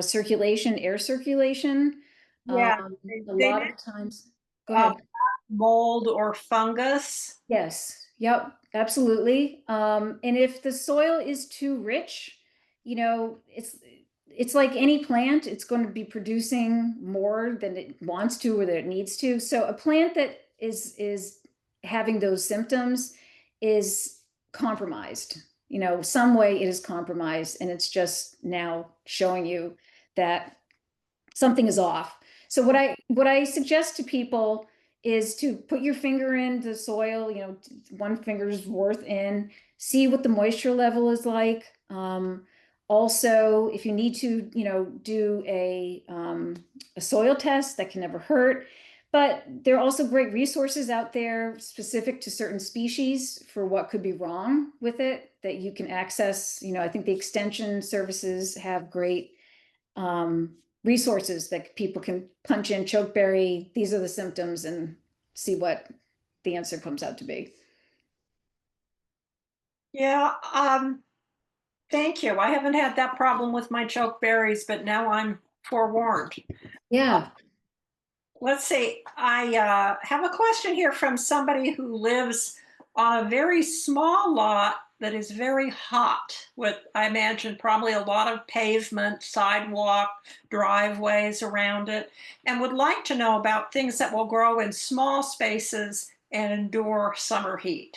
circulation, air circulation. Yeah, A they lot of meant the times, go uh, ahead. mold or fungus. Yes, yep, absolutely. And if the soil is too rich, it's like any plant, it's going to be producing more than it wants to or that it needs to. So a plant that is having those symptoms is compromised. Some way it is compromised, and it's just now showing you that something is off. So what I suggest to people is to put your finger in the soil, one finger's worth in, see what the moisture level is like. Also, if you need to, do a soil test, that can never hurt. But there are also great resources out there specific to certain species for what could be wrong with it that you can access. I think the extension services have great resources that people can punch in chokeberry. These are the symptoms and see what the answer comes out to be. Yeah, thank you. I haven't had that problem with my chokeberries, but now I'm forewarned. Yeah. Let's see. I have a question here from somebody who lives on a very small lot that is very hot, with, I imagine, probably a lot of pavement, sidewalk, driveways around it, and would like to know about things that will grow in small spaces and endure summer heat.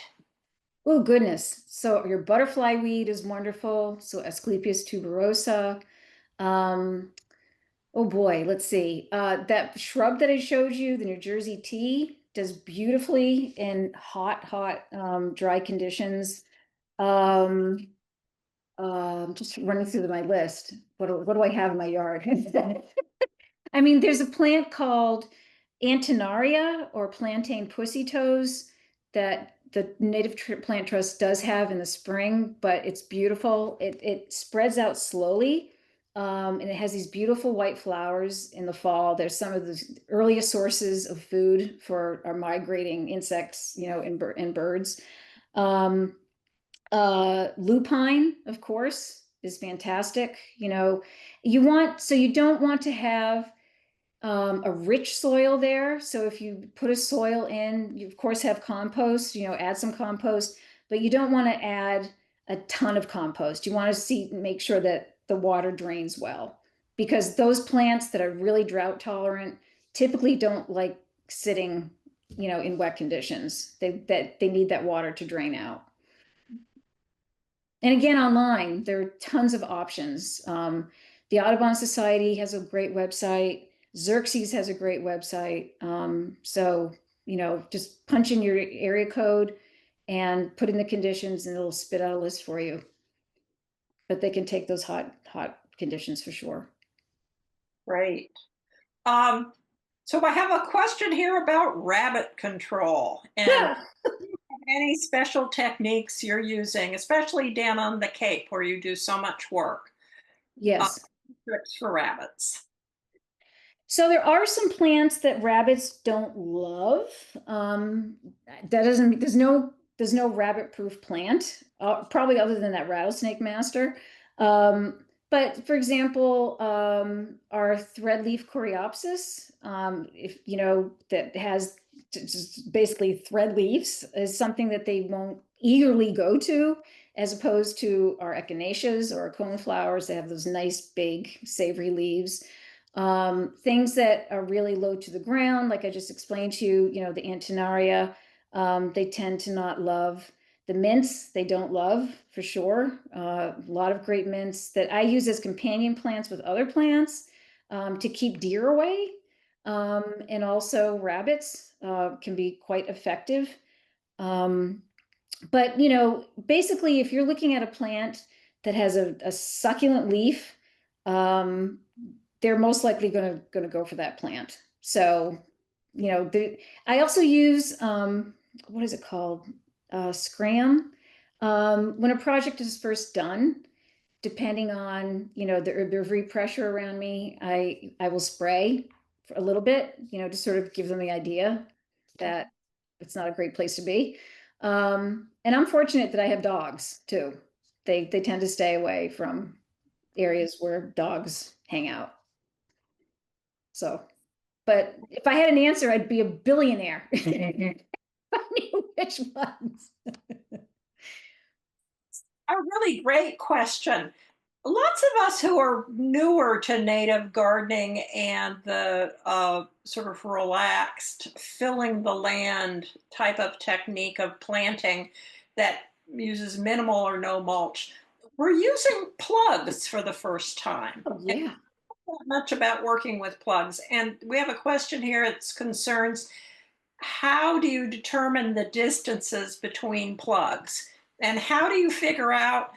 Oh, goodness. So your butterfly weed is wonderful. So Asclepias tuberosa. Um, oh boy, let's see. That shrub that I showed you, the New Jersey tea, does beautifully in hot, dry conditions. Um, just running through my list. What do I have in my yard? I mean, there's a plant called Antenaria or plantain pussy toes that the Native Plant Trust does have in the spring, but it's beautiful. It spreads out slowly, and it has these beautiful white flowers in the fall. There's some of the earliest sources of food for our migrating insects, and birds. Um, Lupine, of course, is fantastic. You don't want to have a rich soil there. So if you put a soil in, you of course have compost, add some compost, but you don't want to add a ton of compost. You want to make sure that the water drains well, because those plants that are really drought tolerant typically don't like sitting, in wet conditions. They need that water to drain out. And again, online, there are tons of options. The Audubon Society has a great website. Xerxes has a great website. Just punch in your area code and put in the conditions, and it'll spit out a list for you. But they can take those hot conditions for sure. Right. Um, so I have a question here about rabbit control and any special techniques you're using, especially down on the Cape where you do so much work. Uh, Yes. Tricks for rabbits. So there are some plants that rabbits don't love. That doesn't there's no rabbit proof plant, probably other than that rattlesnake master. But for example, our threadleaf coreopsis, if that has just basically thread leaves, is something that they won't eagerly go to, as opposed to our echinaceas or our coneflowers that have those nice big savory leaves. Things that are really low to the ground, like I just explained to you, the Antenaria, they tend to not love. The mints, they don't love for sure. A lot of great mints that I use as companion plants with other plants, to keep deer away. And also rabbits can be quite effective. Um, but basically, if you're looking at a plant that has a succulent leaf, um, they're most likely going to go for that plant. So, I also use, what is it called? Scram. When a project is first done, depending on, the herbivory pressure around me, I will spray for a little bit, to sort of give them the idea that it's not a great place to be. And I'm fortunate that I have dogs too. They tend to stay away from areas where dogs hang out. So, but if I had an answer, I'd be a billionaire. I knew which ones. A really great question. Lots of us who are newer to native gardening and the sort of relaxed filling the land type of technique of planting that uses minimal or no mulch, we're using plugs for the first time. Oh yeah. Not much about working with plugs. And we have a question here. It concerns, how do you determine the distances between plugs? And how do you figure out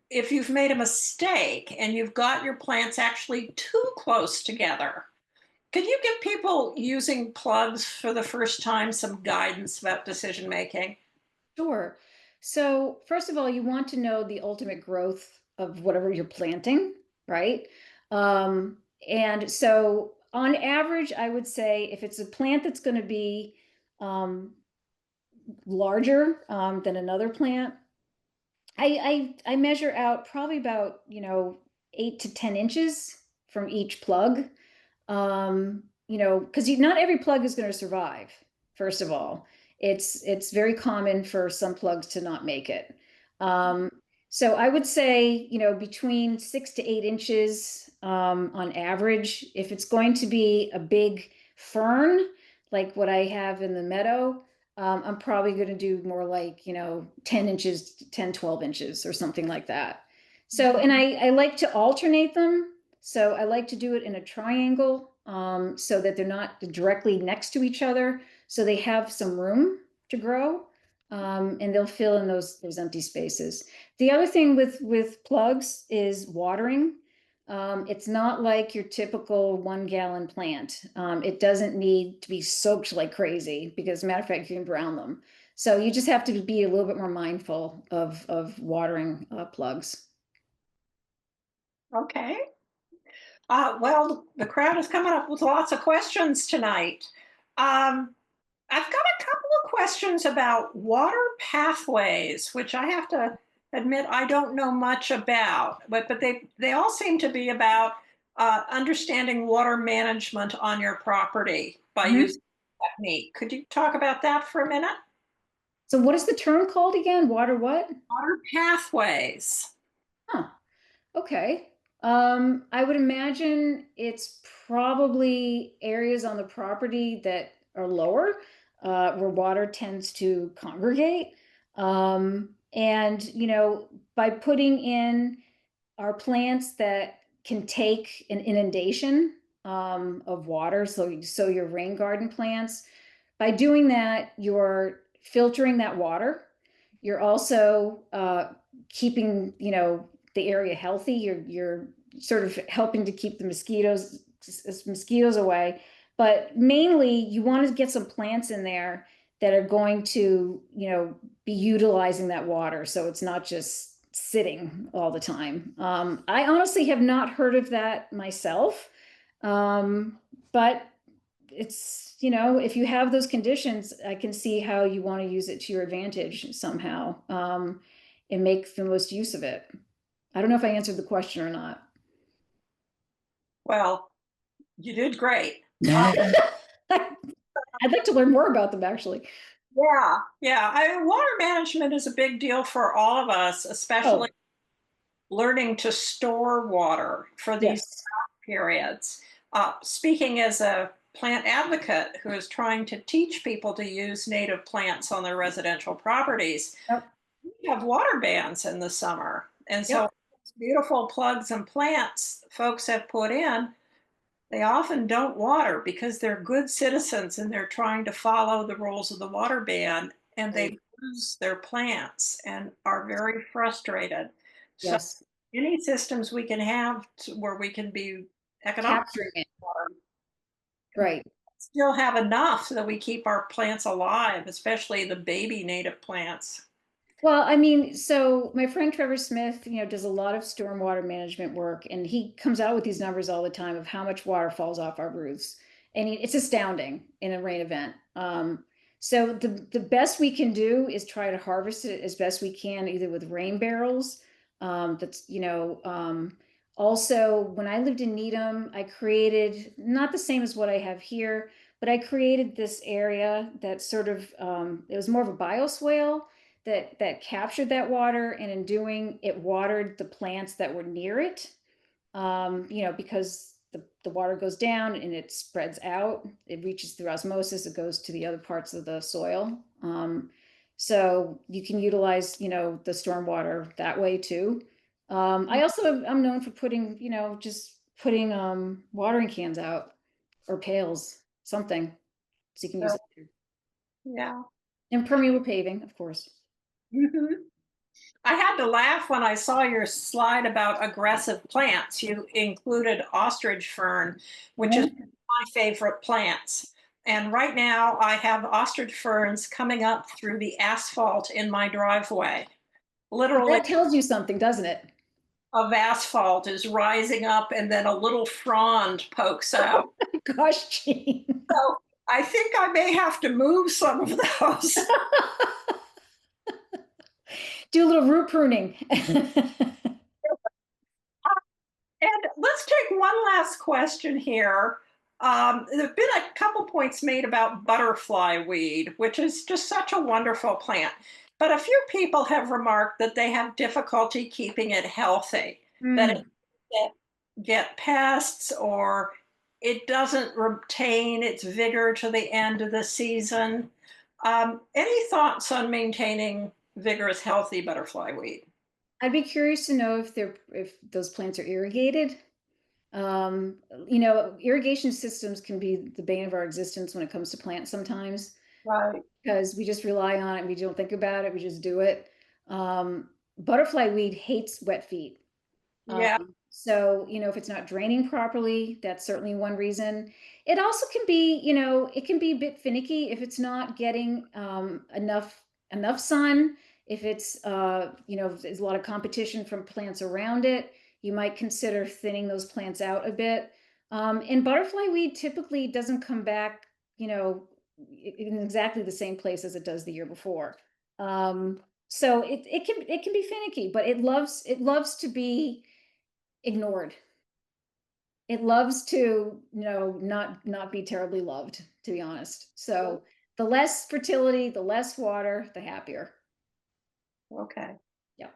if you've made a mistake and you've got your plants actually too close together? Could you give people using plugs for the first time some guidance about decision making? Sure. So, first of all, you want to know the ultimate growth of whatever you're planting, right? And so, on average, I would say if it's a plant that's going to be um, larger than another plant, I measure out probably about 8 to 10 inches from each plug. because not every plug is going to survive. First of all, it's very common for some plugs to not make it. Um, so I would say, between 6 to 8 inches on average. If it's going to be a big fern, like what I have in the meadow, I'm probably going to do more like, 10 inches, 10, 12 inches or something like that. So, and I like to alternate them. So I like to do it in a triangle, so that they're not directly next to each other. So they have some room to grow, and they'll fill in those empty spaces. The other thing with plugs is watering. It's not like your typical 1 gallon plant. It doesn't need to be soaked like crazy because, as a matter of fact, you can drown them. So you just have to be a little bit more mindful of watering plugs. Okay. Well, the crowd is coming up with lots of questions tonight. Um, I've got a couple of questions about water pathways, which I have to admit I don't know much about, but they all seem to be about understanding water management on your property by Mhm. using technique. Could you talk about that for a minute? So what is the term called again? Water what? Water pathways. Huh. Okay. I would imagine it's probably areas on the property that are lower, where water tends to congregate. And, by putting in our plants that can take an inundation of water, so your rain garden plants, by doing that, you're filtering that water. You're also keeping, the area healthy. You're sort of helping to keep the mosquitoes away. But mainly, you want to get some plants in there that are going to, be utilizing that water, so it's not just sitting all the time. I honestly have not heard of that myself, but if you have those conditions, I can see how you want to use it to your advantage somehow, and make the most use of it. I don't know if I answered the question or not. Well, you did great. Uh, I'd like to learn more about them, actually. yeah, yeah. Water management is a big deal for all of us, especially Oh, learning to store water for these yes. periods. Speaking as a plant advocate who is trying to teach people to use native plants on their residential properties, Yep. we have water bans in the summer. And so, Yep. beautiful plugs and plants folks have put in, they often don't water because they're good citizens and they're trying to follow the rules of the water ban, and they Right. lose their plants and are very frustrated. So Yes. any systems we can have where we can be economic, Capturing it. Right. still have enough so that we keep our plants alive, especially the baby native plants. Well, I mean, so my friend Trevor Smith, does a lot of stormwater management work, and he comes out with these numbers all the time of how much water falls off our roofs, and it's astounding in a rain event. So the best we can do is try to harvest it as best we can, either with rain barrels. That's Also, when I lived in Needham, I created not the same as what I have here, but I created this area that sort of it was more of a bioswale that captured that water, and in doing it watered the plants that were near it. Because the water goes down and it spreads out, it reaches through osmosis, it goes to the other parts of the soil. So you can utilize, the stormwater that way too. I also I'm known for putting, just putting watering cans out, or pails, something, so you can use So, it too. yeah. Impermeable paving, of course. Mhm. I had to laugh when I saw your slide about aggressive plants. You included ostrich fern, which is Yeah. my favorite plants. And right now I have ostrich ferns coming up through the asphalt in my driveway. Literally, That tells you something, doesn't it? of asphalt is rising up and then a little frond pokes out. Gosh, Jean. So I think I may have to move some of those. Do a little root pruning. And let's take one last question here. There have been a couple points made about butterfly weed, which is just such a wonderful plant. But a few people have remarked that they have difficulty keeping it healthy, that it Mm. get pests or it doesn't retain its vigor to the end of the season. Any thoughts on maintaining vigorous, healthy butterfly weed? I'd be curious to know if those plants are irrigated. Um, Irrigation systems can be the bane of our existence when it comes to plants sometimes Right. because we just rely on it. We don't think about it. We just do it. Butterfly weed hates wet feet. Yeah. So, if it's not draining properly, that's certainly one reason. It also can be, it can be a bit finicky if it's not getting enough sun. If it's, if there's a lot of competition from plants around it, you might consider thinning those plants out a bit. And butterfly weed typically doesn't come back, in exactly the same place as it does the year before. So it can be finicky, but it loves to be ignored. It loves to, not be terribly loved, to be honest. So the less fertility, the less water, the happier. Okay. Yeah.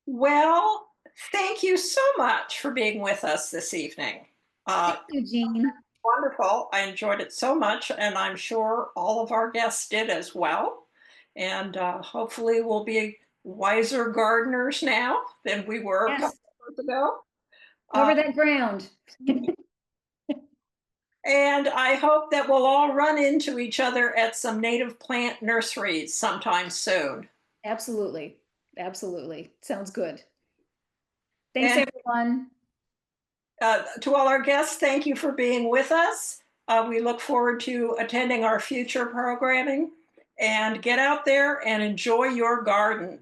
Well, thank you so much for being with us this evening. Uh, Thank you, Jean. Wonderful. I enjoyed it so much, and I'm sure all of our guests did as well. And hopefully, we'll be wiser gardeners now than we were a couple Yes. of months ago. Uh, Cover that ground. and I hope that we'll all run into each other at some native plant nurseries sometime soon. Absolutely. Absolutely. Sounds good. Thanks, And everyone. to all our guests, thank you for being with us. We look forward to attending our future programming and get out there and enjoy your garden.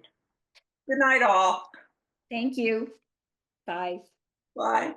Good night, all. Thank you. Bye. Bye.